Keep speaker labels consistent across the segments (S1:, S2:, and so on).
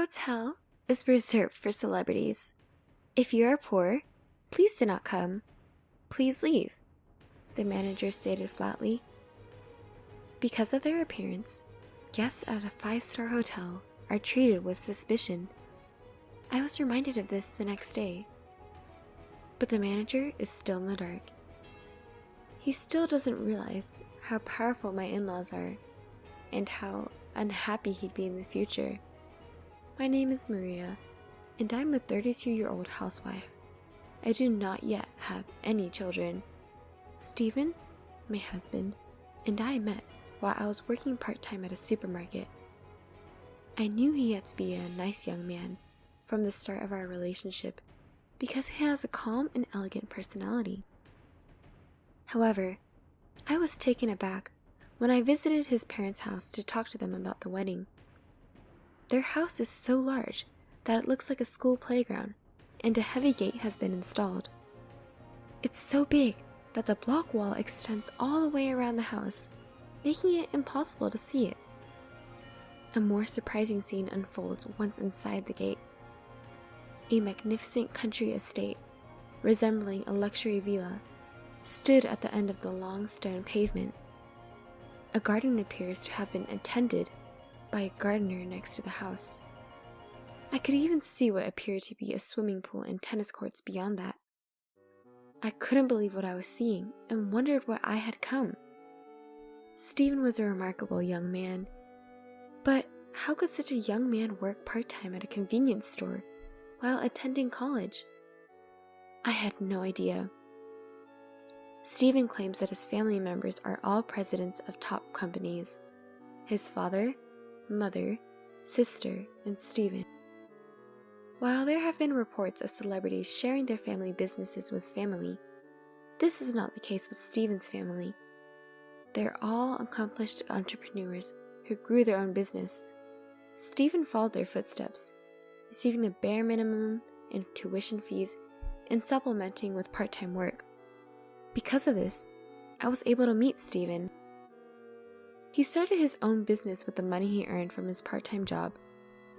S1: hotel is reserved for celebrities. If you are poor, please do not come. Please leave, the manager stated flatly. Because of their appearance, guests at a 5-star hotel are treated with suspicion. I was reminded of this the next day. But the manager is still in the dark. He still doesn't realize how powerful my in-laws are and how unhappy he'd be in the future. My name is Maria, and I'm a 32-year-old housewife. I do not yet have any children. Steven, my husband, and I met while I was working part-time at a supermarket. I knew he had to be a nice young man from the start of our relationship because he has a calm and elegant personality. However, I was taken aback when I visited his parents' house to talk to them about the wedding. Their house is so large that it looks like a school playground, and a heavy gate has been installed. It's so big that the block wall extends all the way around the house, making it impossible to see it. A more surprising scene unfolds once inside the gate. A magnificent country estate, resembling a luxury villa, stood at the end of the long stone pavement. A garden appears to have been attended by a gardener next to the house. I could even see what appeared to be a swimming pool and tennis courts beyond that. I couldn't believe what I was seeing and wondered why I had come. Steven was a remarkable young man, but how could such a young man work part-time at a convenience store while attending college? I had no idea. Steven claims that his family members are all presidents of top companies: his father, mother, sister, and Steven. While there have been reports of celebrities sharing their family businesses with family, this is not the case with Steven's family. They're all accomplished entrepreneurs who grew their own business. Steven followed their footsteps, receiving the bare minimum in tuition fees and supplementing with part-time work. Because of this, I was able to meet Steven. He started his own business with the money he earned from his part-time job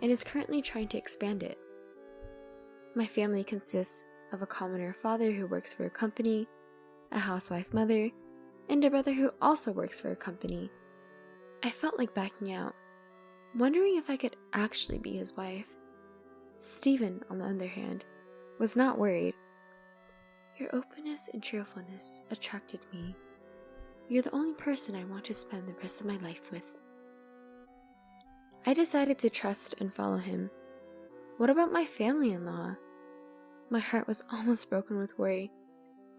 S1: and is currently trying to expand it. My family consists of a commoner father who works for a company, a housewife mother, and a brother who also works for a company. I felt like backing out, wondering if I could actually be his wife. Steven, on the other hand, was not worried. Your openness and cheerfulness attracted me. You're the only person I want to spend the rest of my life with. I decided to trust and follow him. What about my family-in-law? My heart was almost broken with worry,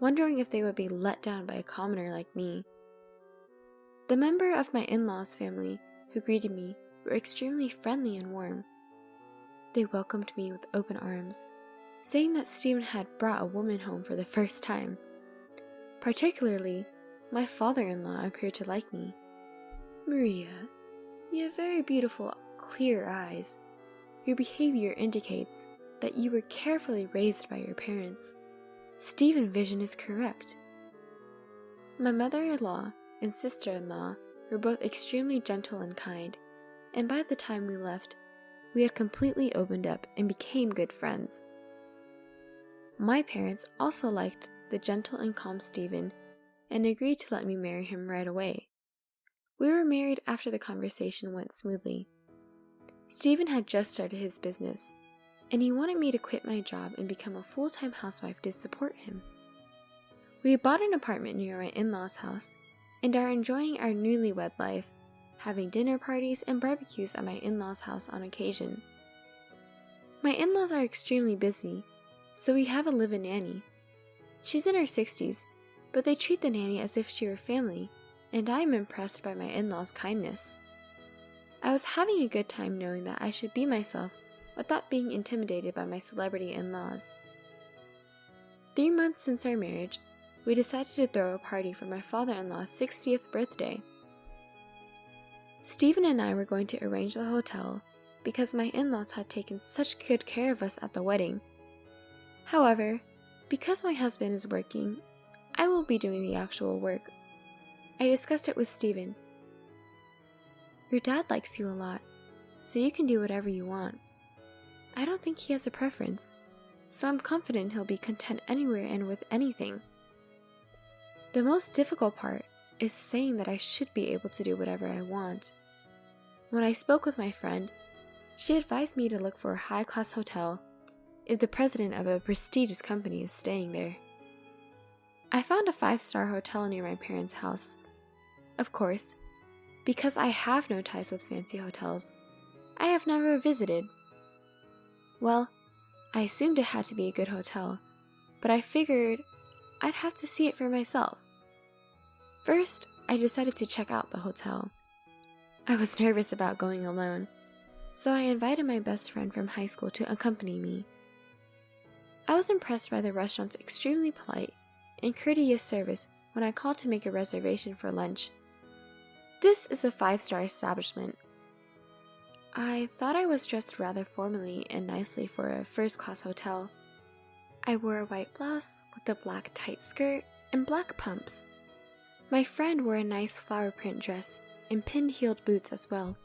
S1: wondering if they would be let down by a commoner like me. The member of my in-laws' family who greeted me were extremely friendly and warm. They welcomed me with open arms, saying that Steven had brought a woman home for the first time. Particularly, my father-in-law appeared to like me. Maria, you have very beautiful, clear eyes. Your behavior indicates that you were carefully raised by your parents. Steven's vision is correct. My mother-in-law and sister-in-law were both extremely gentle and kind, and by the time we left, we had completely opened up and became good friends. My parents also liked the gentle and calm Steven and agreed to let me marry him right away. We were married after the conversation went smoothly. Steven had just started his business, and he wanted me to quit my job and become a full-time housewife to support him. We bought an apartment near my in-laws' house and are enjoying our newlywed life, having dinner parties and barbecues at my in-laws' house on occasion. My in-laws are extremely busy, so we have a live-in nanny. She's in her 60s, but they treat the nanny as if she were family, and I am impressed by my in-laws' kindness. I was having a good time knowing that I should be myself without being intimidated by my celebrity in-laws. 3 months since our marriage, we decided to throw a party for my father-in-law's 60th birthday. Steven and I were going to arrange the hotel because my in-laws had taken such good care of us at the wedding. However, because my husband is working, I will be doing the actual work. I discussed it with Steven. Your dad likes you a lot, so you can do whatever you want. I don't think he has a preference, so I'm confident he'll be content anywhere and with anything. The most difficult part is saying that I should be able to do whatever I want. When I spoke with my friend, she advised me to look for a high-class hotel if the president of a prestigious company is staying there. I found a 5-star hotel near my parents' house. Of course, because I have no ties with fancy hotels, I have never visited. Well, I assumed it had to be a good hotel, but I figured I'd have to see it for myself. First, I decided to check out the hotel. I was nervous about going alone, so I invited my best friend from high school to accompany me. I was impressed by the restaurant's extremely polite and courteous service when I called to make a reservation for lunch. This is a 5-star establishment. I thought I was dressed rather formally and nicely for a first-class hotel. I wore a white blouse with a black tight skirt and black pumps. My friend wore a nice flower print dress and pin-heeled boots as well.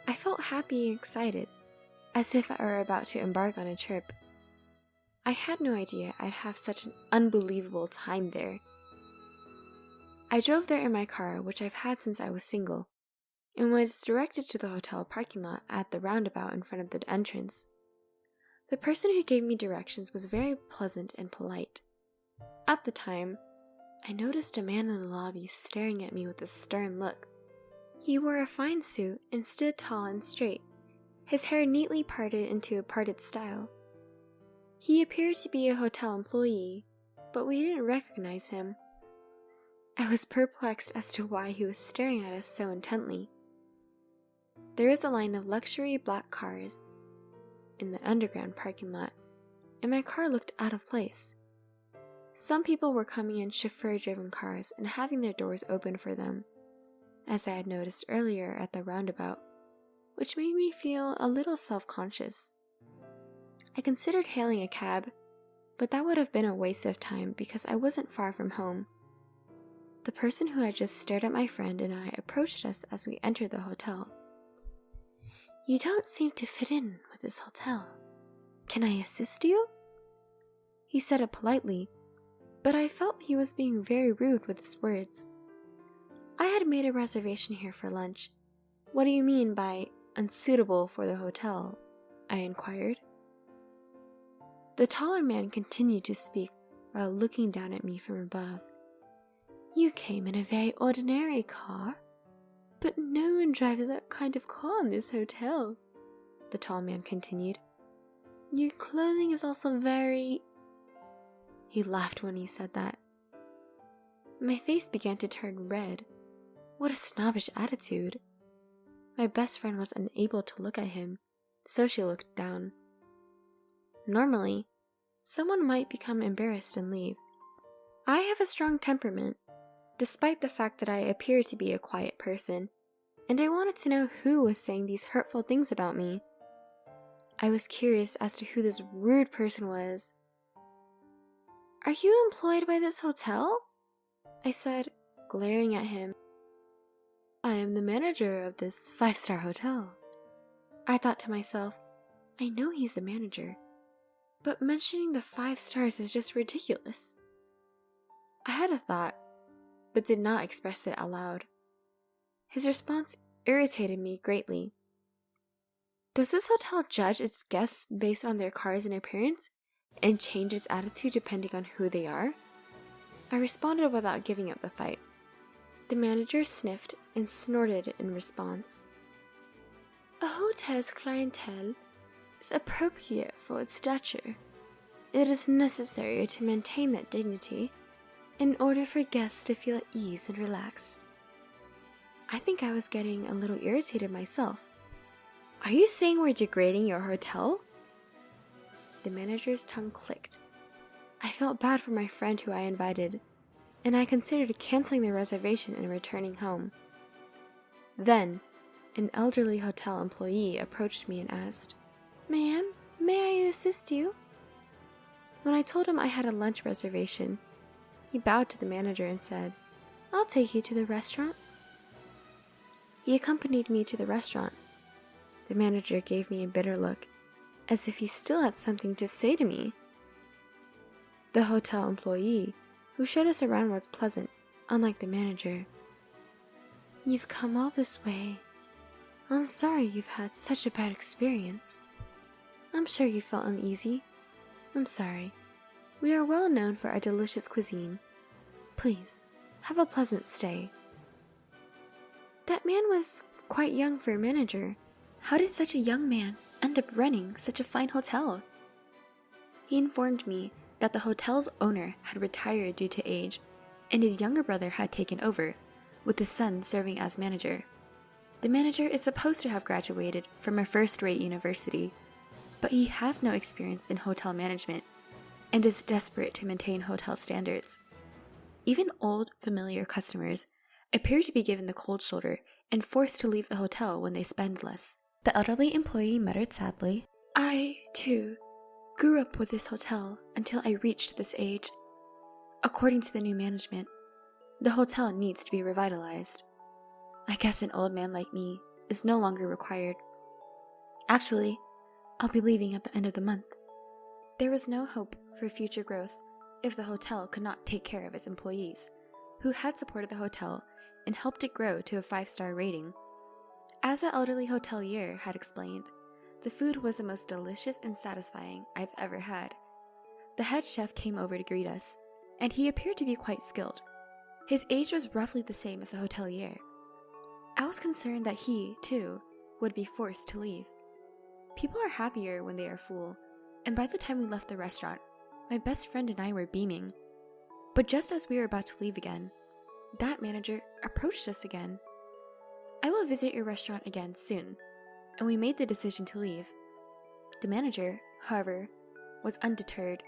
S1: I felt happy and excited, as if I were about to embark on a trip. I had no idea I'd have such an unbelievable time there. I drove there in my car, which I've had since I was single, and was directed to the hotel parking lot at the roundabout in front of the entrance. The person who gave me directions was very pleasant and polite. At the time, I noticed a man in the lobby staring at me with a stern look. He wore a fine suit and stood tall and straight, his hair neatly parted into a parted style. He appeared to be a hotel employee, but we didn't recognize him. I was perplexed as to why he was staring at us so intently. There is a line of luxury black cars in the underground parking lot, and my car looked out of place. Some people were coming in chauffeur-driven cars and having their doors open for them, as I had noticed earlier at the roundabout, which made me feel a little self-conscious. I considered hailing a cab, but that would have been a waste of time because I wasn't far from home. The person who had just stared at my friend and I approached us as we entered the hotel. "You don't seem to fit in with this hotel. Can I assist you?" He said it politely, but I felt he was being very rude with his words. "I had made a reservation here for lunch. What do you mean by unsuitable for the hotel?" I inquired. The taller man continued to speak while looking down at me from above. "You came in a very ordinary car, but no one drives that kind of car in this hotel," the tall man continued. "Your clothing is also very..." He laughed when he said that. My face began to turn red. What a snobbish attitude. My best friend was unable to look at him, so she looked down. Normally, someone might become embarrassed and leave. I have a strong temperament, despite the fact that I appear to be a quiet person, and I wanted to know who was saying these hurtful things about me. I was curious as to who this rude person was. "Are you employed by this hotel?" I said, glaring at him. "I am the manager of this 5-star hotel." I thought to myself, I know he's the manager, but mentioning the 5 stars is just ridiculous. I had a thought, but did not express it aloud. His response irritated me greatly. "Does this hotel judge its guests based on their cars and appearance, and change its attitude depending on who they are?" I responded without giving up the fight. The manager sniffed and snorted in response. "A hotel's clientele is appropriate for its stature. It is necessary to maintain that dignity in order for guests to feel at ease and relaxed." I think I was getting a little irritated myself. "Are you saying we're degrading your hotel?" The manager's tongue clicked. I felt bad for my friend who I invited, and I considered canceling the reservation and returning home. Then, an elderly hotel employee approached me and asked, "Ma'am, may I assist you?" When I told him I had a lunch reservation, he bowed to the manager and said, "I'll take you to the restaurant." He accompanied me to the restaurant. The manager gave me a bitter look, as if he still had something to say to me. The hotel employee who showed us around was pleasant, unlike the manager. "You've come all this way. I'm sorry you've had such a bad experience. I'm sure you felt uneasy. I'm sorry. We are well known for our delicious cuisine. Please, have a pleasant stay." That man was quite young for a manager. How did such a young man end up running such a fine hotel? He informed me that the hotel's owner had retired due to age, and his younger brother had taken over, with his son serving as manager. The manager is supposed to have graduated from a first-rate university, but he has no experience in hotel management and is desperate to maintain hotel standards. Even old, familiar customers appear to be given the cold shoulder and forced to leave the hotel when they spend less. The elderly employee muttered sadly, "I, too, grew up with this hotel until I reached this age. According to the new management, the hotel needs to be revitalized. I guess an old man like me is no longer required. Actually, I'll be leaving at the end of the month." There was no hope for future growth if the hotel could not take care of its employees, who had supported the hotel and helped it grow to a 5-star rating. As the elderly hotelier had explained, the food was the most delicious and satisfying I've ever had. The head chef came over to greet us, and he appeared to be quite skilled. His age was roughly the same as the hotelier. I was concerned that he, too, would be forced to leave. People are happier when they are full, and by the time we left the restaurant, my best friend and I were beaming. But just as we were about to leave again, that manager approached us again. "I will visit your restaurant again soon," and we made the decision to leave. The manager, however, was undeterred.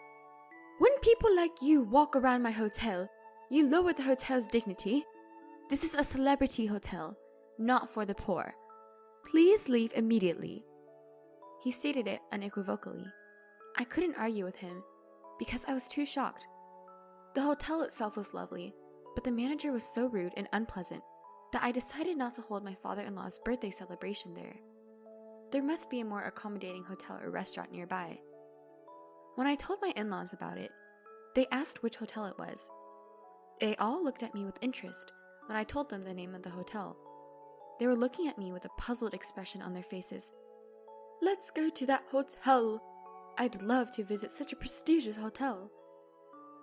S1: "When people like you walk around my hotel, you lower the hotel's dignity. This is a celebrity hotel, not for the poor. Please leave immediately." He stated it unequivocally. I couldn't argue with him, because I was too shocked. The hotel itself was lovely, but the manager was so rude and unpleasant that I decided not to hold my father-in-law's birthday celebration there. There must be a more accommodating hotel or restaurant nearby. When I told my in-laws about it, they asked which hotel it was. They all looked at me with interest when I told them the name of the hotel. They were looking at me with a puzzled expression on their faces. "Let's go to that hotel. I'd love to visit such a prestigious hotel."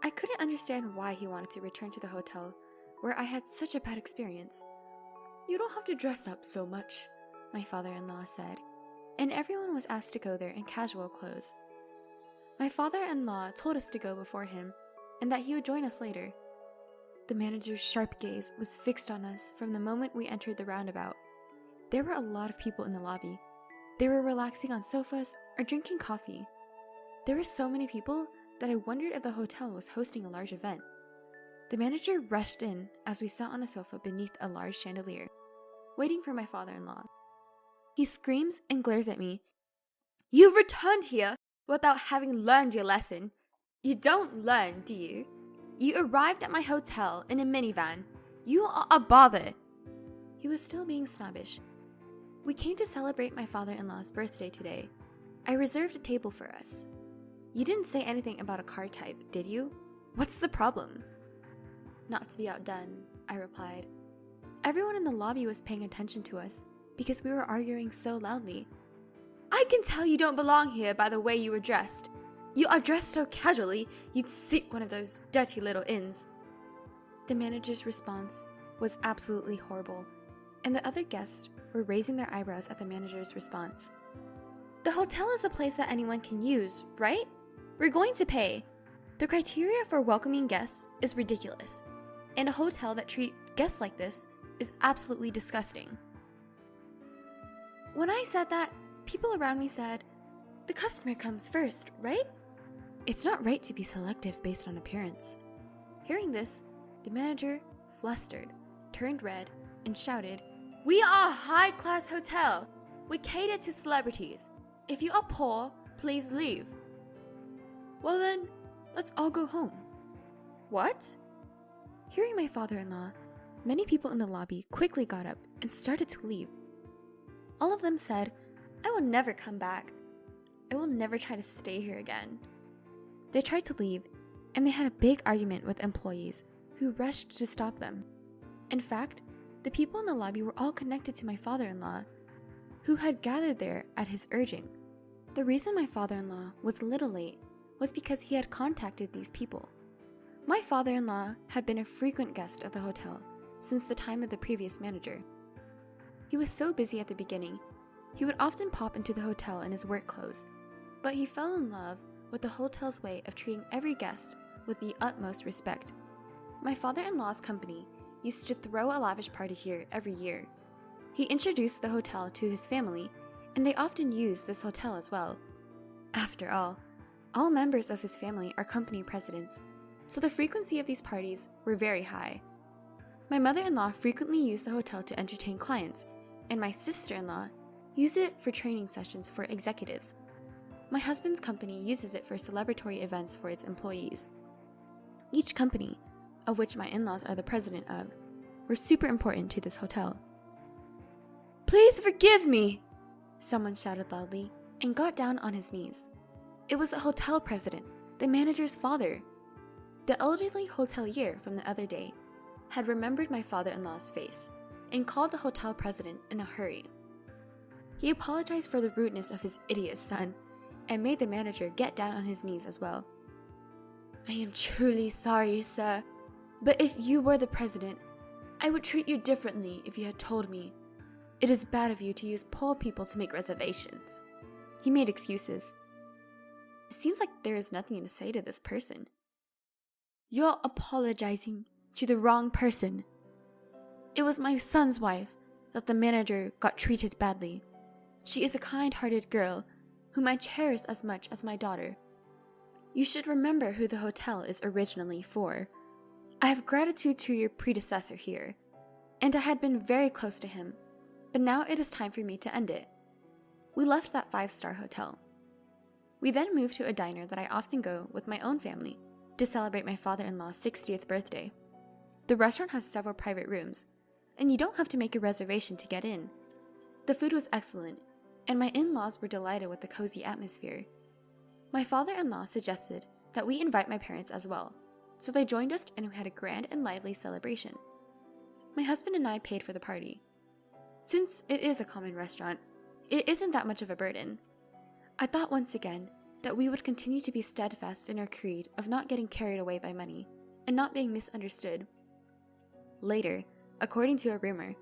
S1: I couldn't understand why he wanted to return to the hotel where I had such a bad experience. "You don't have to dress up so much," my father-in-law said, and everyone was asked to go there in casual clothes. My father-in-law told us to go before him and that he would join us later. The manager's sharp gaze was fixed on us from the moment we entered the roundabout. There were a lot of people in the lobby. They were relaxing on sofas or drinking coffee. There were so many people that I wondered if the hotel was hosting a large event. The manager rushed in as we sat on a sofa beneath a large chandelier, waiting for my father-in-law. He screams and glares at me. "You've returned here without having learned your lesson. You don't learn, do you? You arrived at my hotel in a minivan. You are a bother." He was still being snobbish. "We came to celebrate my father-in-law's birthday today. I reserved a table for us. You didn't say anything about a car type, did you? What's the problem?" Not to be outdone, I replied. Everyone in the lobby was paying attention to us because we were arguing so loudly. "I can tell you don't belong here by the way you were dressed. You are dressed so casually, you'd seek one of those dirty little inns." The manager's response was absolutely horrible, and the other guests were raising their eyebrows at the manager's response. "The hotel is a place that anyone can use, right? We're going to pay. The criteria for welcoming guests is ridiculous, and a hotel that treats guests like this is absolutely disgusting." When I said that, people around me said, "The customer comes first, right? It's not right to be selective based on appearance." Hearing this, the manager flustered, turned red, and shouted, "We are a high-class hotel. We cater to celebrities. If you are poor, please leave." "Well then, let's all go home." "What?" Hearing my father-in-law, many people in the lobby quickly got up and started to leave. All of them said, "I will never come back." I will never try to stay here again. They tried to leave, and they had a big argument with employees who rushed to stop them. In fact, the people in the lobby were all connected to my father-in-law, who had gathered there at his urging. The reason my father-in-law was a little late was because he had contacted these people. My father-in-law had been a frequent guest of the hotel since the time of the previous manager. He was so busy at the beginning, he would often pop into the hotel in his work clothes, but he fell in love with the hotel's way of treating every guest with the utmost respect. My father-in-law's company used to throw a lavish party here every year. He introduced the hotel to his family, and they often used this hotel as well. After all members of his family are company presidents, so the frequency of these parties were very high. My mother-in-law frequently used the hotel to entertain clients, and my sister-in-law used it for training sessions for executives. My husband's company uses it for celebratory events for its employees. Each company, of which my in-laws are the president of, were super important to this hotel. "Please forgive me!" someone shouted loudly and got down on his knees. It was the hotel president, the manager's father. The elderly hotelier from the other day had remembered my father-in-law's face and called the hotel president in a hurry. He apologized for the rudeness of his idiot son and made the manager get down on his knees as well. "I am truly sorry, sir, but if you were the president, I would treat you differently if you had told me. It is bad of you to use poor people to make reservations." He made excuses. It seems like there is nothing to say to this person. "You're apologizing to the wrong person. It was my son's wife that the manager got treated badly. She is a kind-hearted girl whom I cherish as much as my daughter. You should remember who the hotel is originally for. I have gratitude to your predecessor here, and I had been very close to him, but now it is time for me to end it." We left that 5-star hotel. We then moved to a diner that I often go with my own family to celebrate my father-in-law's 60th birthday. The restaurant has several private rooms, and you don't have to make a reservation to get in. The food was excellent, and my in-laws were delighted with the cozy atmosphere. My father-in-law suggested that we invite my parents as well, so they joined us and we had a grand and lively celebration. My husband and I paid for the party. Since it is a common restaurant, it isn't that much of a burden. I thought once again that we would continue to be steadfast in our creed of not getting carried away by money and not being misunderstood. Later, according to a rumor,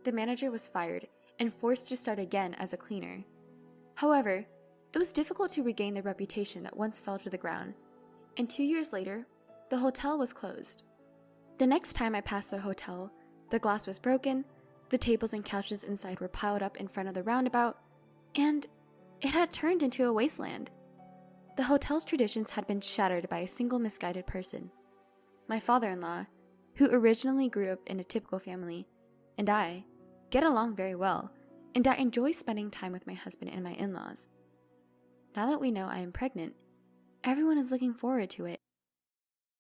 S1: the manager was fired and forced to start again as a cleaner. However, it was difficult to regain the reputation that once fell to the ground, and 2 years later, the hotel was closed. The next time I passed the hotel, the glass was broken, the tables and couches inside were piled up in front of the roundabout, and it had turned into a wasteland. The hotel's traditions had been shattered by a single misguided person. My father-in-law, who originally grew up in a typical family, and I get along very well, and I enjoy spending time with my husband and my in-laws. Now that we know I am pregnant, everyone is looking forward to it.